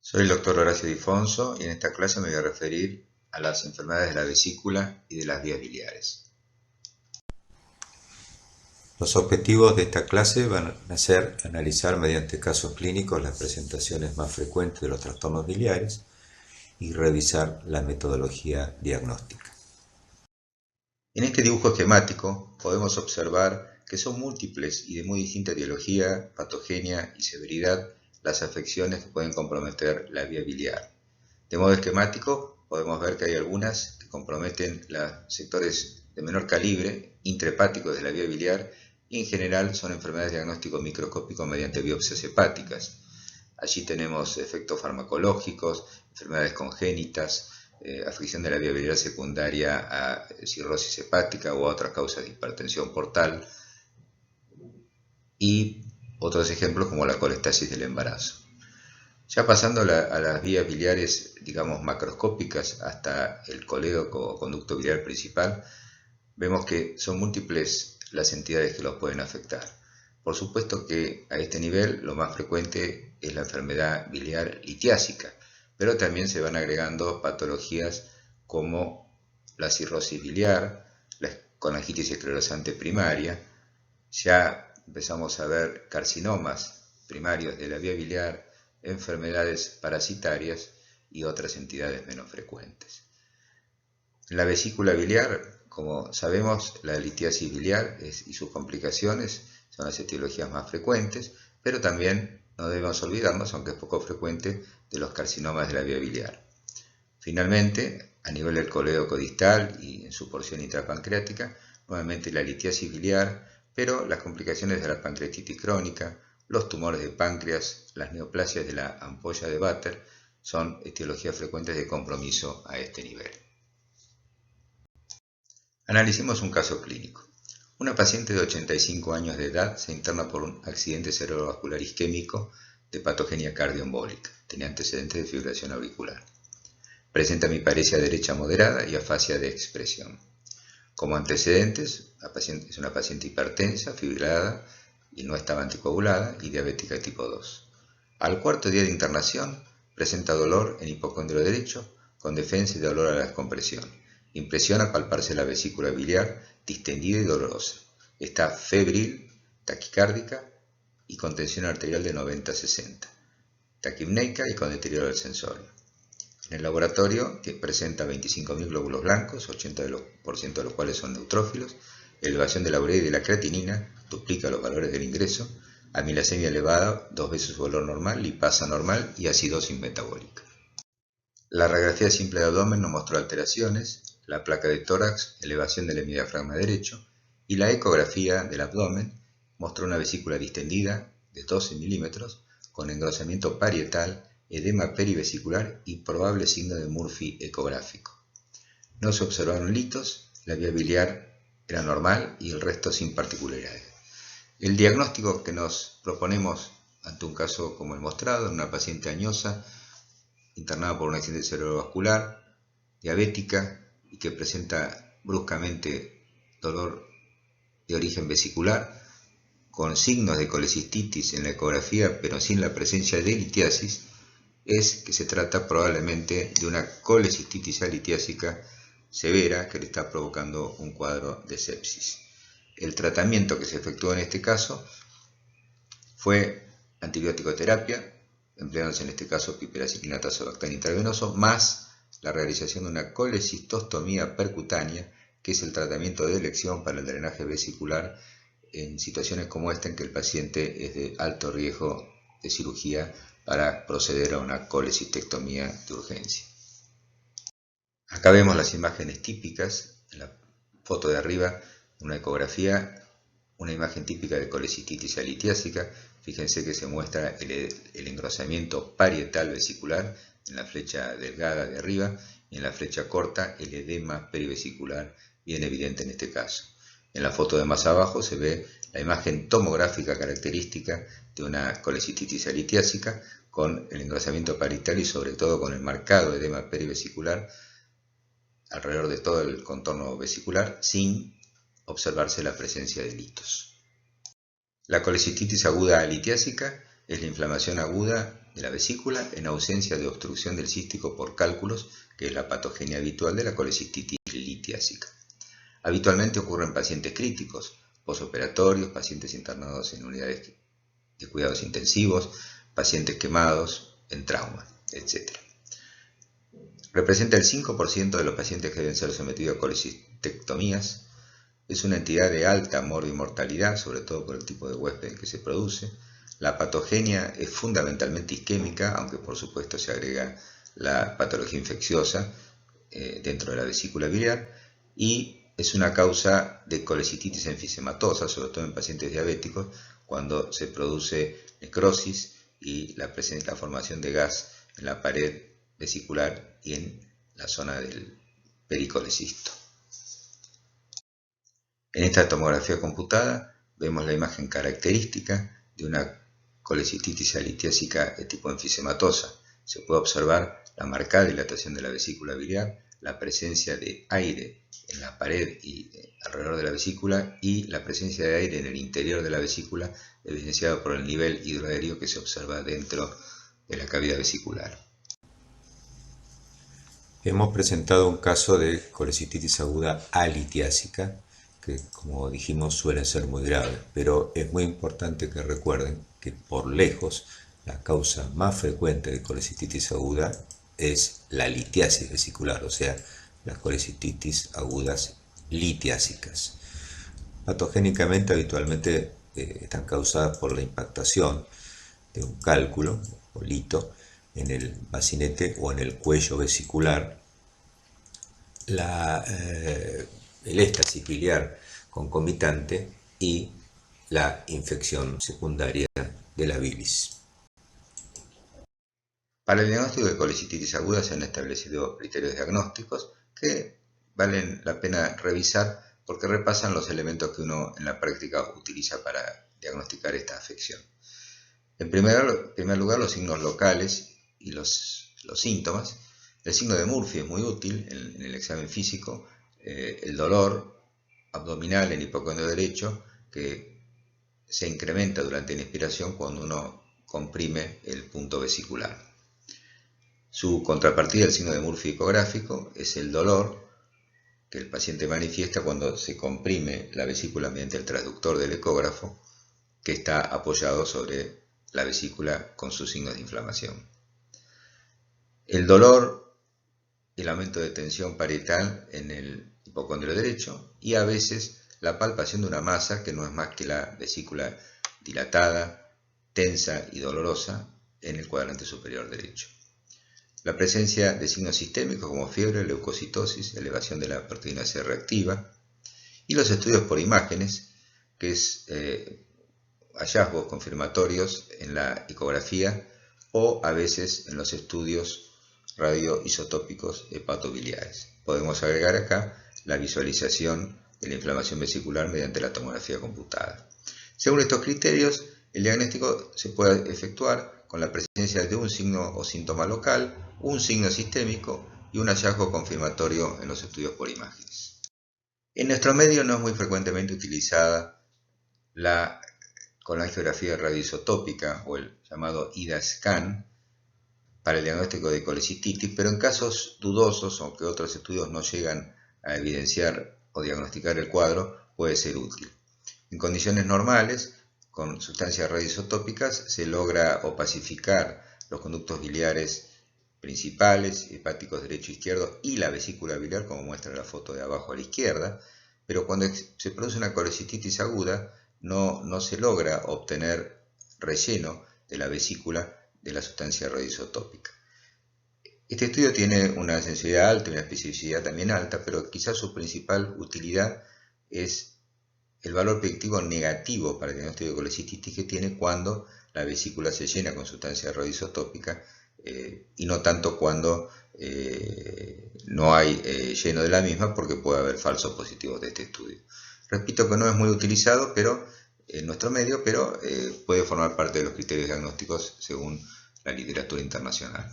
Soy el doctor Horacio Difonso y en esta clase me voy a referir a las enfermedades de la vesícula y de las vías biliares. Los objetivos de esta clase van a ser analizar mediante casos clínicos las presentaciones más frecuentes de los trastornos biliares y revisar la metodología diagnóstica. En este dibujo esquemático podemos observar que son múltiples y de muy distinta etiología, patogenia y severidad las afecciones que pueden comprometer la vía biliar. De modo esquemático podemos ver que hay algunas que comprometen los sectores de menor calibre, intrahepáticos de la vía biliar, y en general son enfermedades de diagnóstico microscópico mediante biopsias hepáticas. Allí tenemos efectos farmacológicos, enfermedades congénitas, afección de la vía biliar secundaria a cirrosis hepática o a otras causas de hipertensión portal, y otros ejemplos como la colestasis del embarazo. Ya pasando a las vías biliares, digamos, macroscópicas hasta el colédoco o conducto biliar principal, vemos que son múltiples las entidades que los pueden afectar. Por supuesto que a este nivel lo más frecuente es la enfermedad biliar litiásica, pero también se van agregando patologías como la cirrosis biliar, la colangitis esclerosante primaria. Ya empezamos a ver carcinomas primarios de la vía biliar, enfermedades parasitarias y otras entidades menos frecuentes. En la vesícula biliar, como sabemos, la litiasis biliar y sus complicaciones son las etiologías más frecuentes, pero también no debemos olvidarnos, aunque es poco frecuente, de los carcinomas de la vía biliar. Finalmente, a nivel del colédoco distal y en su porción intrapancreática, nuevamente la litiasis biliar, pero las complicaciones de la pancreatitis crónica, los tumores de páncreas, las neoplasias de la ampolla de Vater son etiologías frecuentes de compromiso a este nivel. Analicemos un caso clínico. Una paciente de 85 años de edad se interna por un accidente cerebrovascular isquémico de patogenia cardioembólica. Tenía antecedentes de fibrilación auricular. Presenta miparesia derecha moderada y afasia de expresión. Como antecedentes, es una paciente hipertensa, fibrilada y no estaba anticoagulada y diabética tipo 2. Al cuarto día de internación, presenta dolor en hipocondrio derecho con defensa y dolor a la descompresión. Impresión al palparse la vesícula biliar distendida y dolorosa. Está febril, taquicárdica y con tensión arterial de 90-60. Taquipneica y con deterioro del sensorio. En el laboratorio, que presenta 25.000 glóbulos blancos, 80% de los cuales son neutrófilos, elevación de la urea y de la creatinina, duplica los valores del ingreso, amilasemia elevada, 2 veces su valor normal, lipasa normal y acidosis metabólica. La radiografía simple de abdomen no mostró alteraciones, la placa de tórax, elevación del hemidiafragma derecho, y la ecografía del abdomen mostró una vesícula distendida de 12 milímetros con engrosamiento parietal, edema perivesicular y probable signo de Murphy ecográfico. No se observaron litos, la vía biliar era normal y el resto sin particularidades. El diagnóstico que nos proponemos ante un caso como el mostrado, en una paciente añosa, internada por un accidente cerebrovascular, diabética y que presenta bruscamente dolor de origen vesicular, con signos de colecistitis en la ecografía pero sin la presencia de litiasis, es que se trata probablemente de una colecistitis alitiásica severa que le está provocando un cuadro de sepsis. El tratamiento que se efectuó en este caso fue antibiótico-terapia, empleándose en este caso piperacillina tazobactam intravenoso, más la realización de una colecistostomía percutánea, que es el tratamiento de elección para el drenaje vesicular en situaciones como esta en que el paciente es de alto riesgo de cirugía para proceder a una colecistectomía de urgencia. Acá vemos las imágenes típicas, en la foto de arriba, una ecografía, una imagen típica de colecistitis alitiásica. Fíjense que se muestra el engrosamiento parietal vesicular en la flecha delgada de arriba y en la flecha corta el edema perivesicular bien evidente en este caso. En la foto de más abajo se ve la imagen tomográfica característica de una colecistitis alitiásica con el engrosamiento parietal y sobre todo con el marcado edema perivesicular alrededor de todo el contorno vesicular sin observarse la presencia de litos. La colecistitis aguda alitiásica es la inflamación aguda de la vesícula en ausencia de obstrucción del cístico por cálculos, que es la patogenia habitual de la colecistitis litiásica. Habitualmente ocurre en pacientes críticos, posoperatorios, pacientes internados en unidades de cuidados intensivos, pacientes quemados, en trauma, etc. Representa el 5% de los pacientes que deben ser sometidos a colecistectomías. Es una entidad de alta morbimortalidad, sobre todo por el tipo de huésped en que se produce. La patogenia es fundamentalmente isquémica, aunque por supuesto se agrega la patología infecciosa dentro de la vesícula biliar, y es una causa de colecistitis enfisematosa, sobre todo en pacientes diabéticos, cuando se produce necrosis y la formación de gas en la pared vesicular y en la zona del pericolecisto. En esta tomografía computada vemos la imagen característica de una colecistitis litiásica de tipo enfisematosa. Se puede observar la marcada dilatación de la vesícula biliar, la presencia de aire en la pared y alrededor de la vesícula y la presencia de aire en el interior de la vesícula, evidenciado por el nivel hidroaéreo que se observa dentro de la cavidad vesicular. Hemos presentado un caso de colecistitis aguda alitiásica, que como dijimos suele ser muy grave, pero es muy importante que recuerden que por lejos la causa más frecuente de colecistitis aguda es la litiasis vesicular, o sea, las colecistitis agudas litiásicas. Patogénicamente habitualmente están causadas por la impactación de un cálculo o lito en el bacinete o en el cuello vesicular, el éstasis biliar concomitante y la infección secundaria de la bilis. Para el diagnóstico de colecistitis aguda se han establecido criterios diagnósticos que valen la pena revisar porque repasan los elementos que uno en la práctica utiliza para diagnosticar esta afección. En primer lugar, los signos locales y los síntomas. El signo de Murphy es muy útil en el examen físico. El dolor abdominal en hipocondrio derecho, que se incrementa durante la inspiración cuando uno comprime el punto vesicular. Su contrapartida, el signo de Murphy ecográfico, es el dolor que el paciente manifiesta cuando se comprime la vesícula mediante el transductor del ecógrafo, que está apoyado sobre la vesícula con sus signos de inflamación. El dolor y el aumento de tensión parietal en el hipocondrio derecho y a veces la palpación de una masa que no es más que la vesícula dilatada, tensa y dolorosa en el cuadrante superior derecho. La presencia de signos sistémicos como fiebre, leucocitosis, elevación de la proteína C reactiva y los estudios por imágenes, que es hallazgos confirmatorios en la ecografía o a veces en los estudios radioisotópicos hepatobiliares. Podemos agregar acá la visualización de la inflamación vesicular mediante la tomografía computada. Según estos criterios, el diagnóstico se puede efectuar con la presencia de un signo o síntoma local, un signo sistémico y un hallazgo confirmatorio en los estudios por imágenes. En nuestro medio no es muy frecuentemente utilizada la colangiografía radioisotópica o el llamado IDA-scan para el diagnóstico de colecistitis, pero en casos dudosos, aunque otros estudios no llegan a evidenciar o diagnosticar el cuadro, puede ser útil. En condiciones normales, con sustancias radioisotópicas, se logra opacificar los conductos biliares principales, hepáticos derecho e izquierdo y la vesícula biliar, como muestra la foto de abajo a la izquierda, pero cuando se produce una colecistitis aguda, no se logra obtener relleno de la vesícula de la sustancia radioisotópica. Este estudio tiene una sensibilidad alta y una especificidad también alta, pero quizás su principal utilidad es el valor predictivo negativo para el diagnóstico de colecistitis que tiene cuando la vesícula se llena con sustancia radioisotópica y no tanto cuando no hay lleno de la misma, porque puede haber falsos positivos de este estudio. Repito que no es muy utilizado en nuestro medio, pero puede formar parte de los criterios diagnósticos según la literatura internacional.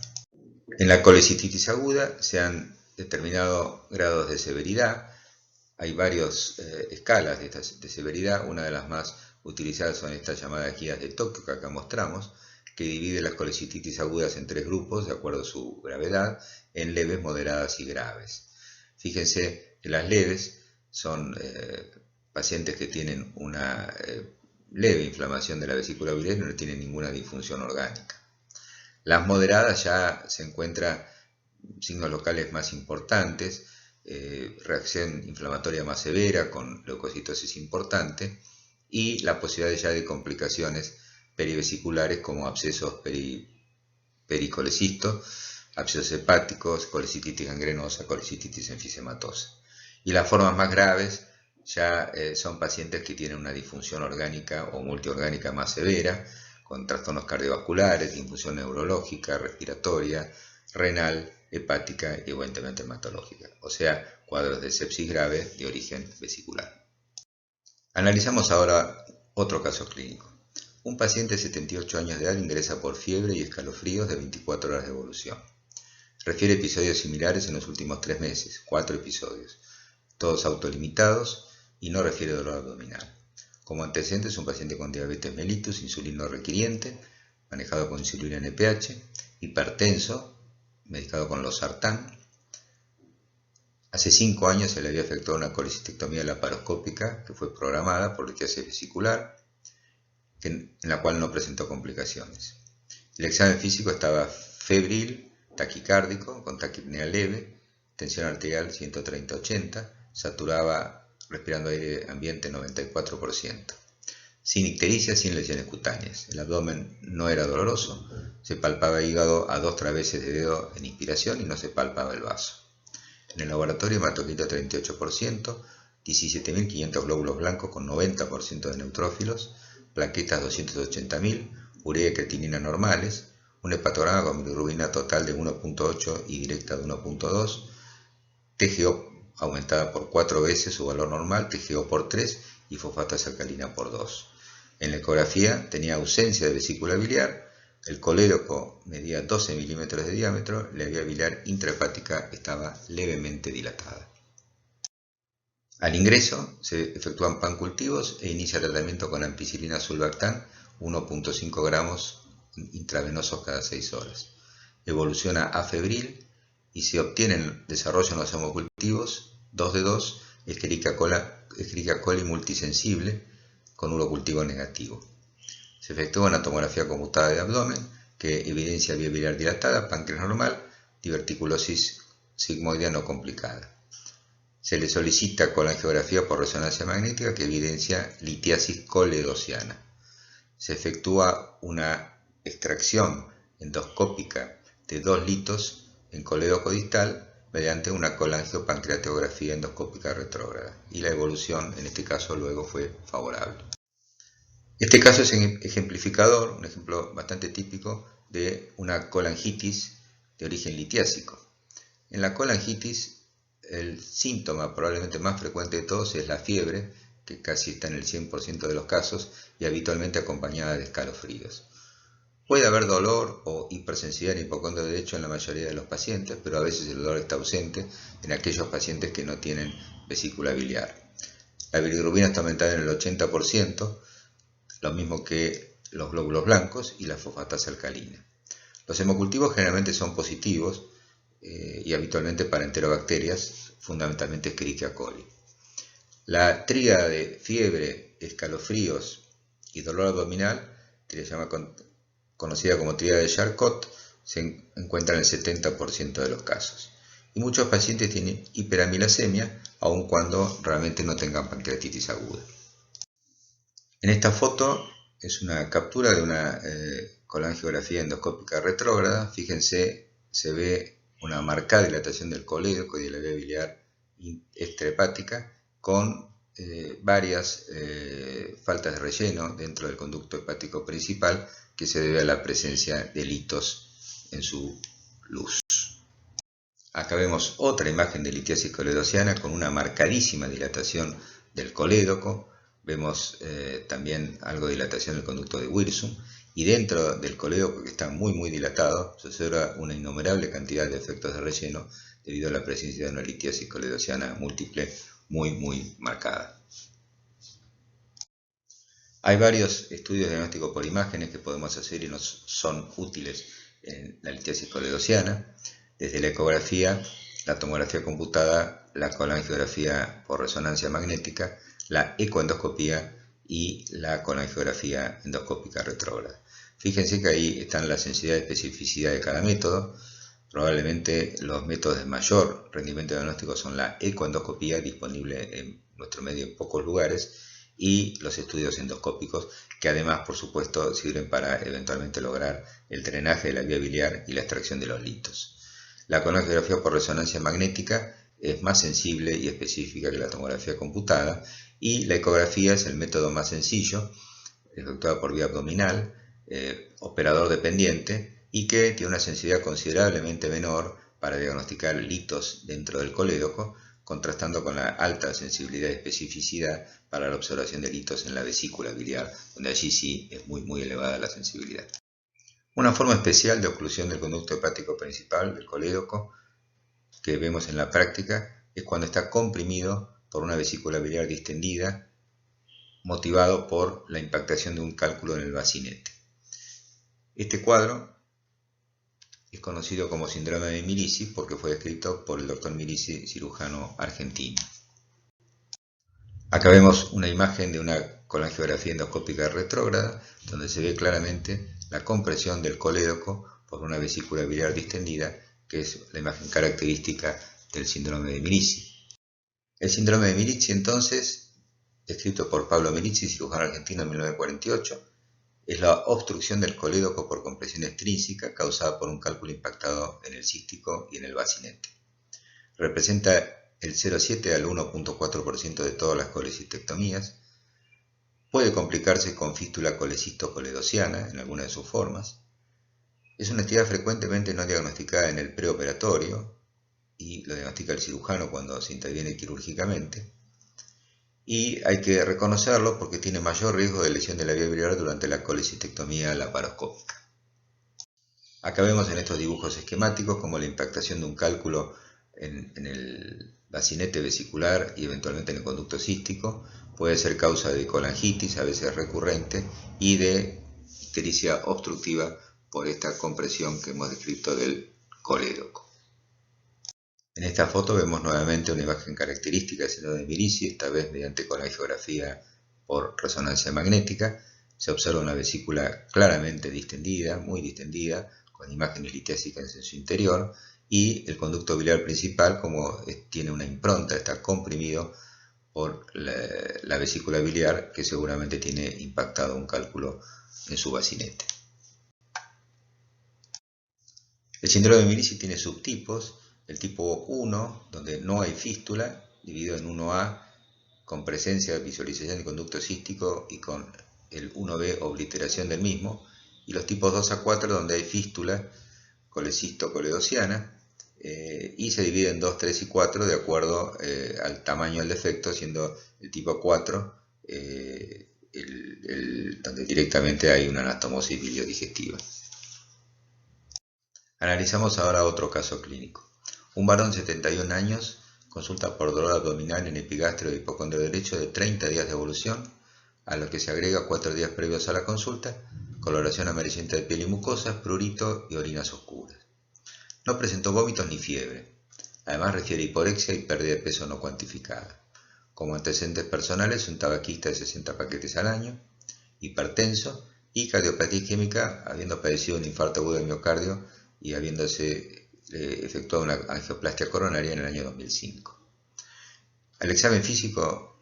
En la colecistitis aguda se han determinado grados de severidad. Hay varias escalas de severidad. Una de las más utilizadas son estas llamadas guías de Tokio que acá mostramos, que divide las colecistitis agudas en 3 grupos, de acuerdo a su gravedad, en leves, moderadas y graves. Fíjense que las leves son pacientes que tienen una leve inflamación de la vesícula biliar y no tienen ninguna disfunción orgánica. Las moderadas ya se encuentran signos locales más importantes, reacción inflamatoria más severa con leucocitosis importante y la posibilidad ya de complicaciones perivesiculares como abscesos pericolecistos, abscesos hepáticos, colecistitis gangrenosa, colecistitis enfisematosa. Y las formas más graves ya son pacientes que tienen una disfunción orgánica o multiorgánica más severa, con trastornos cardiovasculares, disfunción neurológica, respiratoria, renal, hepática y evidentemente hematológica, o sea, cuadros de sepsis grave de origen vesicular. Analizamos ahora otro caso clínico. Un paciente de 78 años de edad ingresa por fiebre y escalofríos de 24 horas de evolución. Refiere episodios similares en los últimos 3 meses, 4 episodios, todos autolimitados y no refiere dolor abdominal. Como antecedente es un paciente con diabetes mellitus, insulino requiriente, manejado con insulina NPH, hipertenso, medicado con losartán. Hace 5 años se le había efectuado una colecistectomía laparoscópica que fue programada por litiasis vesicular, en la cual no presentó complicaciones. El examen físico estaba febril, taquicárdico, con taquipnea leve, tensión arterial 130-80, saturaba respirando aire ambiente 94%. Sin ictericia, sin lesiones cutáneas. El abdomen no era doloroso, se palpaba hígado a 2 traveses de dedo en inspiración y no se palpaba el vaso. En el laboratorio hematocrito 38%, 17.500 glóbulos blancos con 90% de neutrófilos, plaquetas 280.000, urea y creatinina normales, un hepatograma con bilirrubina total de 1.8 y directa de 1.2, TGO aumentada por 4 veces su valor normal, TGO por 3 y fosfatasa alcalina por 2. En la ecografía tenía ausencia de vesícula biliar, el colédoco medía 12 milímetros de diámetro, la vía biliar intrahepática estaba levemente dilatada. Al ingreso se efectúan pancultivos e inicia tratamiento con ampicilina sulbactam 1.5 gramos intravenosos cada 6 horas. Evoluciona a febril y se obtienen desarrollo en los hemocultivos 2 de 2, Escherichia coli multisensible con urocultivo negativo. Se efectúa una tomografía conmutada de abdomen que evidencia vía biliar dilatada, páncreas normal, diverticulosis sigmoidea no complicada. Se le solicita colangiografía por resonancia magnética que evidencia litiasis coledociana. Se efectúa una extracción endoscópica de 2 litos en colédoco distal mediante una colangiopancreatografía endoscópica retrógrada y la evolución en este caso luego fue favorable. Este caso es ejemplificador, un ejemplo bastante típico de una colangitis de origen litiásico. En la colangitis el síntoma probablemente más frecuente de todos es la fiebre, que casi está en el 100% de los casos y habitualmente acompañada de escalofríos. Puede haber dolor o hipersensibilidad en hipocondrio derecho en la mayoría de los pacientes, pero a veces el dolor está ausente en aquellos pacientes que no tienen vesícula biliar. La bilirrubina está aumentada en el 80%, lo mismo que los glóbulos blancos y la fosfatasa alcalina. Los hemocultivos generalmente son positivos y habitualmente para enterobacterias, fundamentalmente Escherichia coli. La tríada de fiebre, escalofríos y dolor abdominal, que se llama conocida como tríada de Charcot, se encuentra en el 70% de los casos. Y muchos pacientes tienen hiperamilasemia, aun cuando realmente no tengan pancreatitis aguda. En esta foto es una captura de una colangiografía endoscópica retrógrada. Fíjense, se ve una marcada dilatación del colédoco y de la vía biliar extrahepática con varias faltas de relleno dentro del conducto hepático principal que se debe a la presencia de litos en su luz. Acá vemos otra imagen de litiasis coledociana con una marcadísima dilatación del colédoco. Vemos también algo de dilatación del conducto de Wirsum y dentro del colédoco, que está muy dilatado, se observa una innumerable cantidad de efectos de relleno debido a la presencia de una litiasis coledociana múltiple muy marcada. Hay varios estudios de diagnóstico por imágenes que podemos hacer y nos son útiles en la litiasis coledociana, desde la ecografía, la tomografía computada, la colangiografía por resonancia magnética, la ecoendoscopía y la colangiografía endoscópica retrógrada. Fíjense que ahí están la sensibilidad y especificidad de cada método. Probablemente los métodos de mayor rendimiento diagnóstico son la ecoendoscopía, disponible en nuestro medio en pocos lugares, y los estudios endoscópicos, que además, por supuesto, sirven para eventualmente lograr el drenaje de la vía biliar y la extracción de los litos. La colangiografía por resonancia magnética es más sensible y específica que la tomografía computada, y la ecografía es el método más sencillo, efectuada por vía abdominal, operador dependiente, y que tiene una sensibilidad considerablemente menor para diagnosticar litos dentro del colédoco, contrastando con la alta sensibilidad y especificidad para la observación de litos en la vesícula biliar, donde allí sí es muy elevada la sensibilidad. Una forma especial de oclusión del conducto hepático principal del colédoco que vemos en la práctica es cuando está comprimido por una vesícula biliar distendida, motivado por la impactación de un cálculo en el bacinete. Este cuadro es conocido como síndrome de Mirici porque fue descrito por el Dr. Mirici, cirujano argentino. Acá vemos una imagen de una colangiografía endoscópica retrógrada, donde se ve claramente la compresión del colédoco por una vesícula biliar distendida, que es la imagen característica del síndrome de Mirici. El síndrome de Mirici, entonces, descrito por Pablo Mirici, cirujano argentino en 1948, es la obstrucción del colédoco por compresión extrínseca causada por un cálculo impactado en el cístico y en el bacinete. Representa el 0,7 al 1,4% de todas las colecistectomías. Puede complicarse con fístula colecisto-coledociana en alguna de sus formas. Es una entidad frecuentemente no diagnosticada en el preoperatorio y lo diagnostica el cirujano cuando se interviene quirúrgicamente. Y hay que reconocerlo porque tiene mayor riesgo de lesión de la vía biliar durante la colecistectomía laparoscópica. Acá vemos en estos dibujos esquemáticos como la impactación de un cálculo en el bacinete vesicular y eventualmente en el conducto cístico puede ser causa de colangitis, a veces recurrente, y de ictericia obstructiva por esta compresión que hemos descrito del colédoco. En esta foto vemos nuevamente una imagen característica del síndrome de Mirici, esta vez mediante colangiografía por resonancia magnética. Se observa una vesícula claramente distendida, muy distendida, con imágenes litiásicas en su interior, y el conducto biliar principal, como tiene una impronta, está comprimido por la vesícula biliar, que seguramente tiene impactado un cálculo en su bacinete. El síndrome de Mirici tiene subtipos. El tipo 1, donde no hay fístula, dividido en 1A, con presencia de visualización del conducto cístico y con el 1B, obliteración del mismo, y los tipos 2 a 4, donde hay fístula colecisto-coledociana, y se divide en 2, 3 y 4 de acuerdo al tamaño del defecto, siendo el tipo 4 donde directamente hay una anastomosis biliodigestiva. Analizamos ahora otro caso clínico. Un varón de 71 años consulta por dolor abdominal en epigastrio de hipocondrio derecho de 30 días de evolución, a lo que se agrega 4 días previos a la consulta, coloración amarillenta de piel y mucosas, prurito y orinas oscuras. No presentó vómitos ni fiebre. Además refiere hiporexia y pérdida de peso no cuantificada. Como antecedentes personales, un tabaquista de 60 paquetes al año, hipertenso y cardiopatía isquémica, habiendo padecido un infarto agudo del miocardio y habiéndose efectuado una angioplastia coronaria en el año 2005. Al examen físico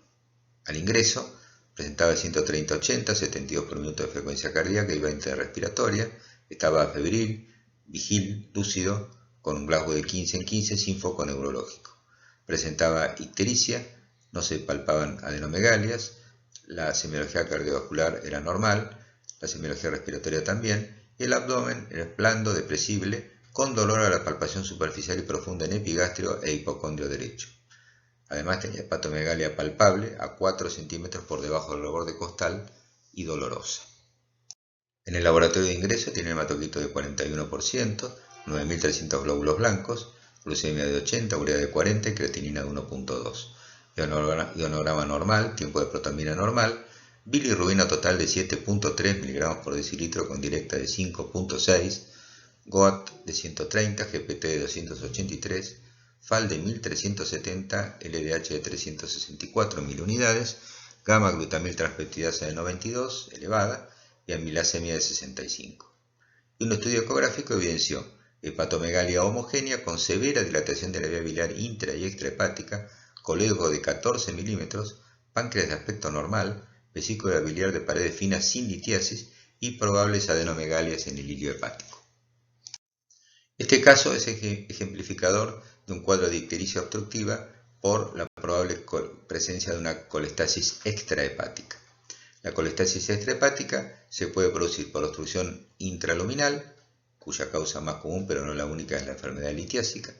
al ingreso presentaba 130-80, 72 por minuto de frecuencia cardíaca y 20 de respiratoria, estaba febril, vigil, lúcido, con un Glasgow de 15 en 15 sin foco neurológico. Presentaba ictericia, no se palpaban adenomegalias, la semiología cardiovascular era normal, la semiología respiratoria también, y el abdomen era blando, depresible, con dolor a la palpación superficial y profunda en epigastrio e hipocondrio derecho. Además tenía hepatomegalia palpable a 4 centímetros por debajo del borde costal y dolorosa. En el laboratorio de ingreso tiene hematocrito de 41%, 9.300 glóbulos blancos, glucemia de 80, urea de 40 y creatinina de 1.2. Ionograma normal, tiempo de protonvía normal, bilirrubina total de 7.3 mg por decilitro con directa de 5.6, GOAT de 130, GPT de 283, FAL de 1370, LDH de 364 milunidades, gamma-glutamil transpeptidasa de 92, elevada, y amilasemia de 65. Y un estudio ecográfico evidenció hepatomegalia homogénea con severa dilatación de la vía biliar intra y extrahepática, colédoco de 14 milímetros, páncreas de aspecto normal, vesícula biliar de paredes finas sin litiasis y probables adenomegalias en el hilio hepático. Este caso es ejemplificador de un cuadro de ictericia obstructiva por la probable presencia de una colestasis extrahepática. La colestasis extrahepática se puede producir por obstrucción intraluminal, cuya causa más común pero no la única es la enfermedad litiásica,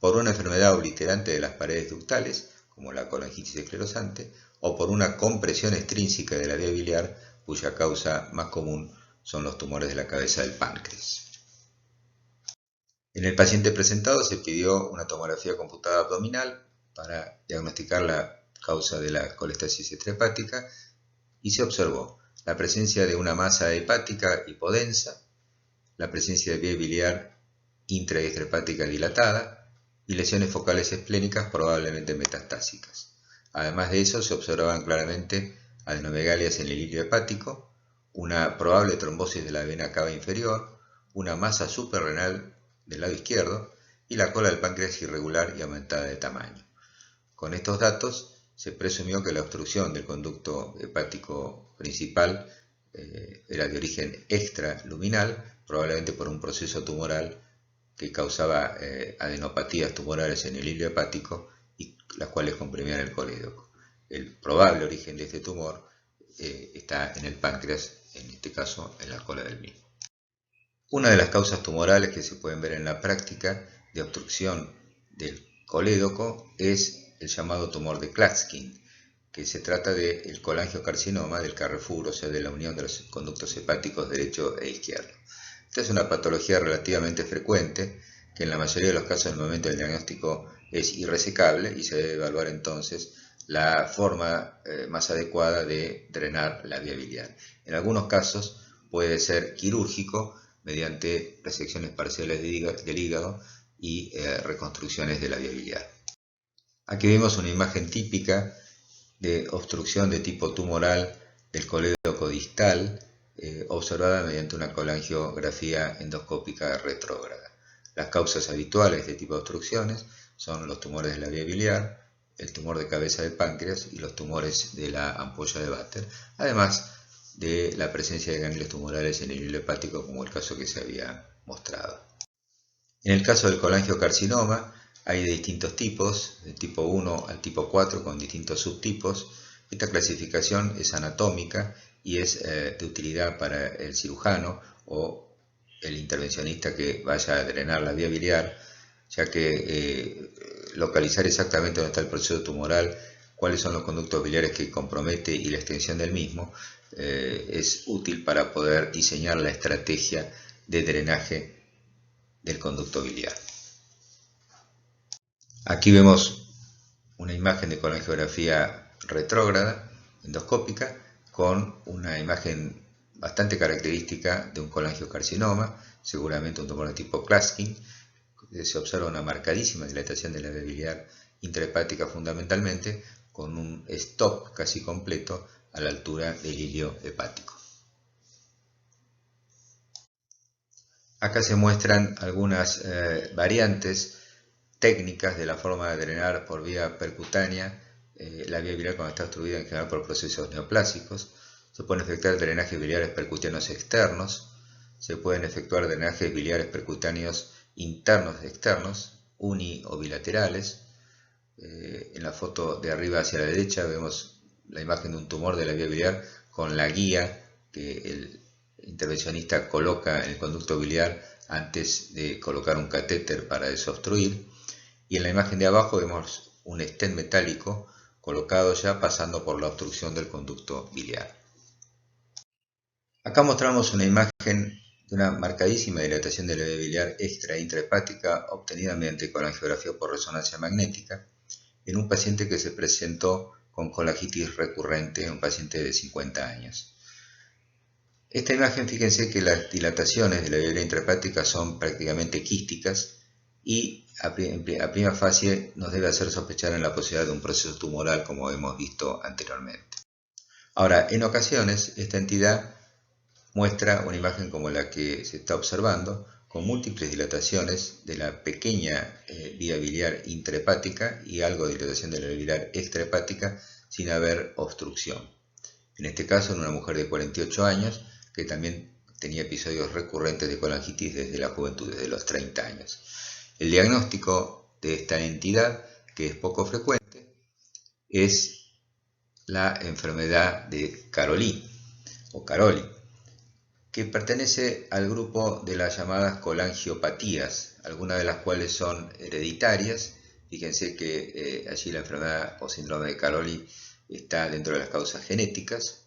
por una enfermedad obliterante de las paredes ductales, como la colangitis esclerosante, o por una compresión extrínseca de la vía biliar, cuya causa más común son los tumores de la cabeza del páncreas. En el paciente presentado se pidió una tomografía computada abdominal para diagnosticar la causa de la colestasis extrahepática y se observó la presencia de una masa hepática hipodensa, la presencia de vía biliar intra y extrahepática dilatada y lesiones focales esplénicas probablemente metastásicas. Además de eso se observaban claramente adenomegalias en el hilio hepático, una probable trombosis de la vena cava inferior, una masa suprarrenal del lado izquierdo y la cola del páncreas irregular y aumentada de tamaño. Con estos datos se presumió que la obstrucción del conducto hepático principal era de origen extraluminal, probablemente por un proceso tumoral que causaba adenopatías tumorales en el hilio hepático y las cuales comprimían el colédoco. El probable origen de este tumor está en el páncreas, en este caso en la cola del mismo. Una de las causas tumorales que se pueden ver en la práctica de obstrucción del colédoco es el llamado tumor de Klatskin, que se trata del colangiocarcinoma del Carrefour, o sea, de la unión de los conductos hepáticos derecho e izquierdo. Esta es una patología relativamente frecuente, que en la mayoría de los casos en el momento del diagnóstico es irresecable y se debe evaluar entonces la forma más adecuada de drenar la vía biliar. En algunos casos puede ser quirúrgico mediante resecciones parciales del hígado y reconstrucciones de la vía biliar. Aquí vemos una imagen típica de obstrucción de tipo tumoral del colédoco distal, observada mediante una colangiografía endoscópica retrógrada. Las causas habituales de tipo de obstrucciones son los tumores de la vía biliar, el tumor de cabeza del páncreas y los tumores de la ampolla de Vater, además de la presencia de ganglios tumorales en el hilo hepático, como el caso que se había mostrado. En el caso del colangiocarcinoma hay de distintos tipos, del tipo 1 al tipo 4 con distintos subtipos. Esta clasificación es anatómica y es de utilidad para el cirujano o el intervencionista que vaya a drenar la vía biliar, ya que localizar exactamente dónde está el proceso tumoral, cuáles son los conductos biliares que compromete y la extensión del mismo, es útil para poder diseñar la estrategia de drenaje del conducto biliar. Aquí vemos una imagen de colangiografía retrógrada, endoscópica, con una imagen bastante característica de un colangiocarcinoma, seguramente un tumor de tipo Klatskin. Se observa una marcadísima dilatación de la vía biliar intrahepática fundamentalmente, con un stop casi completo a la altura del hilio hepático. Acá se muestran algunas variantes técnicas de la forma de drenar por vía percutánea la vía biliar cuando está obstruida en general por procesos neoplásicos. Se pueden efectuar drenajes biliares percutáneos externos, se pueden efectuar drenajes biliares percutáneos internos y externos, uni o bilaterales. En la foto de arriba hacia la derecha vemos la imagen de un tumor de la vía biliar con la guía que el intervencionista coloca en el conducto biliar antes de colocar un catéter para desobstruir. Y en la imagen de abajo vemos un stent metálico colocado ya pasando por la obstrucción del conducto biliar. Acá mostramos una imagen de una marcadísima dilatación de la vía biliar extra e intrahepática obtenida mediante colangiografía por resonancia magnética en un paciente que se presentó con colangitis recurrente en un paciente de 50 años. Esta imagen, fíjense que las dilataciones de la vía biliar intrahepática son prácticamente quísticas y a prima facie nos debe hacer sospechar en la posibilidad de un proceso tumoral, como hemos visto anteriormente. Ahora, en ocasiones esta entidad muestra una imagen como la que se está observando, con múltiples dilataciones de la pequeña vía biliar intrahepática y algo de dilatación de la vía biliar extrahepática sin haber obstrucción. En este caso, en una mujer de 48 años que también tenía episodios recurrentes de colangitis desde la juventud, desde los 30 años. El diagnóstico de esta entidad, que es poco frecuente, es la enfermedad de Caroli, que pertenece al grupo de las llamadas colangiopatías, algunas de las cuales son hereditarias. Fíjense que allí la enfermedad o síndrome de Caroli está dentro de las causas genéticas,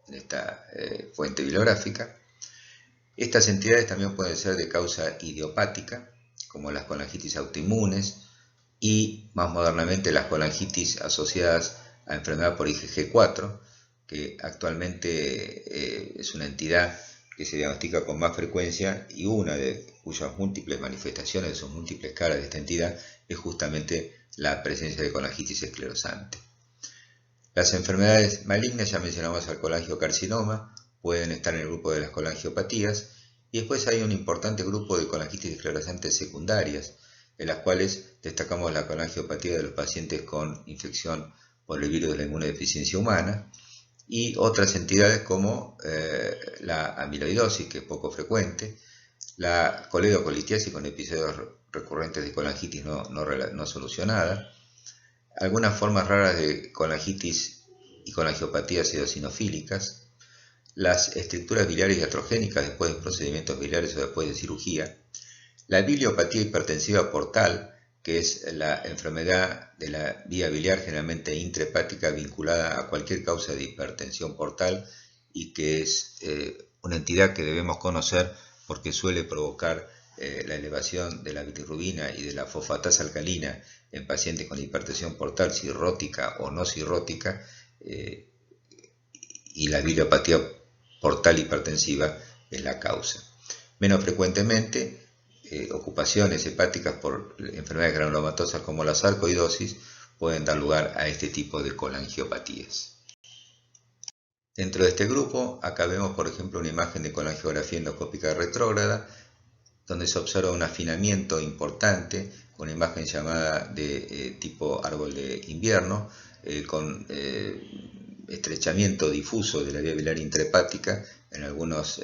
en esta fuente bibliográfica. Estas entidades también pueden ser de causa idiopática, como las colangitis autoinmunes y, más modernamente, las colangitis asociadas a enfermedad por IgG4, que actualmente es una entidad que se diagnostica con más frecuencia y una de cuyas múltiples manifestaciones, de sus múltiples caras de esta entidad, es justamente la presencia de colangitis esclerosante. Las enfermedades malignas, ya mencionamos al colangiocarcinoma, pueden estar en el grupo de las colangiopatías, y después hay un importante grupo de colangitis esclerosantes secundarias, en las cuales destacamos la colangiopatía de los pacientes con infección por el virus de la inmunodeficiencia humana, y otras entidades como la amiloidosis, que es poco frecuente, la coledocolitiasis con episodios recurrentes de colangitis no solucionada, algunas formas raras de colangitis y colangiopatías eosinofílicas, las estructuras biliares iatrogénicas después de procedimientos biliares o después de cirugía, la biliopatía hipertensiva portal, que es la enfermedad de la vía biliar generalmente intrahepática vinculada a cualquier causa de hipertensión portal y que es una entidad que debemos conocer porque suele provocar la elevación de la bilirrubina y de la fosfatasa alcalina en pacientes con hipertensión portal cirrótica o no cirrótica, y la biliopatía portal hipertensiva es la causa. Menos frecuentemente, ocupaciones hepáticas por enfermedades granulomatosas como la sarcoidosis pueden dar lugar a este tipo de colangiopatías. Dentro de este grupo, acá vemos por ejemplo una imagen de colangiografía endoscópica retrógrada, donde se observa un afinamiento importante, una imagen llamada de tipo árbol de invierno, con estrechamiento difuso de la vía biliar intrahepática, en algunas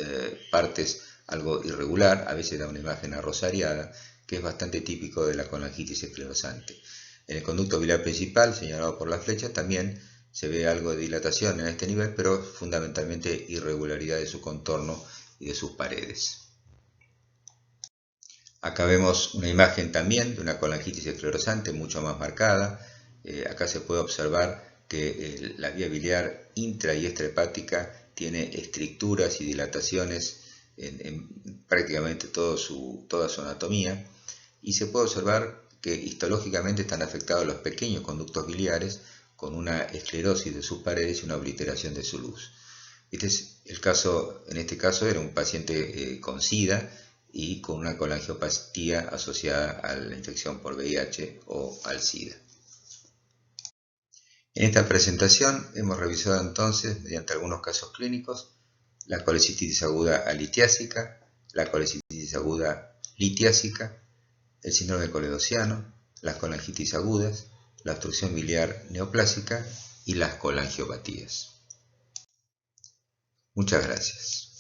partes algo irregular, a veces da una imagen arrosariada, que es bastante típico de la colangitis esclerosante. En el conducto biliar principal, señalado por la flecha, también se ve algo de dilatación en este nivel, pero fundamentalmente irregularidad de su contorno y de sus paredes. Acá vemos una imagen también de una colangitis esclerosante mucho más marcada. Acá se puede observar que la vía biliar intra y extrahepática tiene estricturas y dilataciones en prácticamente toda su anatomía, y se puede observar que histológicamente están afectados los pequeños conductos biliares con una esclerosis de sus paredes y una obliteración de su luz. Este es el caso, en este caso era un paciente con SIDA y con una colangiopatía asociada a la infección por VIH o al SIDA. En esta presentación hemos revisado entonces, mediante algunos casos clínicos, la colecistitis aguda alitiásica, la colecistitis aguda litiásica, el síndrome coledociano, las colangitis agudas, la obstrucción biliar neoplásica y las colangiopatías. Muchas gracias.